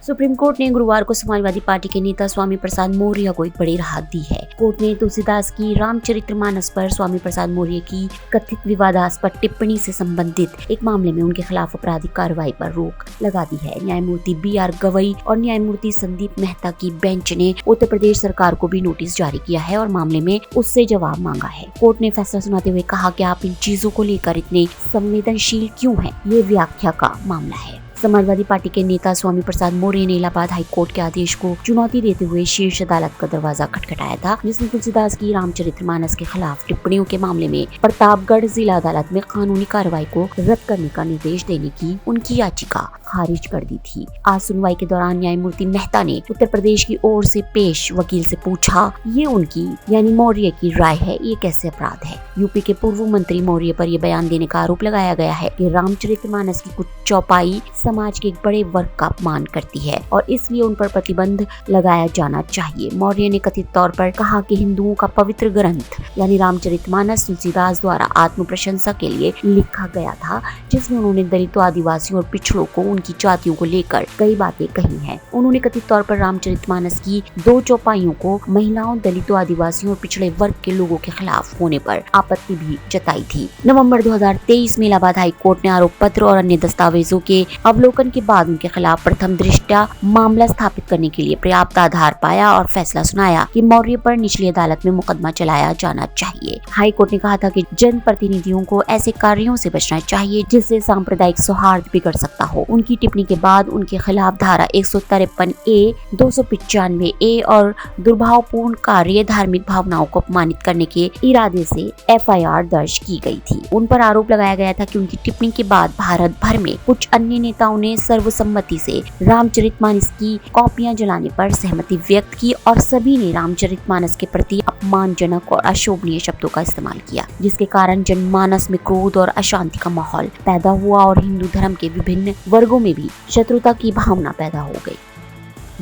Supreme court ने गुरुवार को समाजवादी पार्टी के नेता स्वामी प्रसाद मौर्य को एक बड़ी राहत दी है। कोर्ट ने तुलसीदास की रामचरितमानस पर स्वामी प्रसाद मौर्य की कथित विवादास्पद टिप्पणी से संबंधित एक मामले में उनके खिलाफ आपराधिक कार्रवाई पर रोक लगा दी है। न्यायमूर्ति BR गवई और न्यायमूर्ति संदीप मेहता की बेंच ने उत्तर प्रदेश सरकार को भी नोटिस जारी किया है और मामले में उससे जवाब मांगा है। कोर्ट ने फैसला सुनाते हुए कहा कि आप इन चीजों को लेकर इतने संवेदनशील क्यों हैं, ये व्याख्या का मामला है। समाजवादी पार्टी के नेता स्वामी प्रसाद मौर्य ने इलाहाबाद हाई कोर्ट के आदेश को चुनौती देते हुए शीर्ष अदालत का दरवाजा खटखटाया था, जिसने तुलसीदास की रामचरितमानस के खिलाफ टिप्पणियों के मामले में प्रतापगढ़ जिला अदालत में कानूनी कार्रवाई को रद्द करने का निर्देश देने की उनकी याचिका खारिज कर दी थी। आज सुनवाई के दौरान न्यायमूर्ति मेहता ने उत्तर प्रदेश की ओर से पेश वकील से पूछा, ये उनकी यानी मौर्य की राय है, ये कैसे अपराध है। यूपी के पूर्व मंत्री मौर्य पर यह बयान देने का आरोप लगाया गया है कि रामचरितमानस की कुछ चौपाई समाज के एक बड़े वर्ग का अपमान करती है और इसलिए उन पर प्रतिबंध लगाया जाना चाहिए। मौर्य ने कथित तौर पर कहा कि हिंदुओं का पवित्र ग्रंथ यानी रामचरितमानस तुलसीदास द्वारा आत्म प्रशंसा के लिए लिखा गया था, जिसमें उन्होंने दलितों, आदिवासियों और पिछड़ों को, उनकी जातियों को लेकर कई बातें कही हैं। उन्होंने कथित तौर पर रामचरितमानस की 2 चौपाइयों को महिलाओं, दलितों, आदिवासियों और पिछड़े वर्ग के लोगों के खिलाफ होने पर आपत्ति भी जताई थी। नवंबर 2023 में इलाहाबाद हाई कोर्ट ने आरोप पत्र और अन्य दस्तावेजों के अवलोकन के बाद उनके खिलाफ प्रथम दृष्टया मामला स्थापित करने के लिए पर्याप्त आधार पाया और फैसला सुनाया कि मौर्य पर निचली अदालत में मुकदमा चलाया जाना चाहिए। हाई कोर्ट ने कहा था कि जनप्रतिनिधियों को ऐसे कार्यों से बचना चाहिए जिससे सांप्रदायिक सौहार्द बिगड़ सकता हो। उनकी टिप्पणी के बाद उनके खिलाफ धारा 153A, 295A और दुर्भावपूर्ण कार्य, धार्मिक भावनाओं को अपमानित करने के इरादे से FIR दर्ज की गई थी। उन पर आरोप लगाया गया था कि उनकी टिप्पणी के बाद भारत भर में कुछ अन्य नेताओं ने सर्वसम्मति से रामचरितमानस की कॉपियां जलाने पर सहमति व्यक्त की और सभी ने रामचरितमानस के प्रति अपमानजनक और अशोभनीय शब्दों का इस्तेमाल किया, जिसके कारण जनमानस में क्रोध और अशांति का माहौल पैदा हुआ और हिंदू धर्म के विभिन्न वर्गों में भी शत्रुता की भावना पैदा हो गई।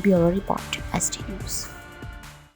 Bureau report ST news.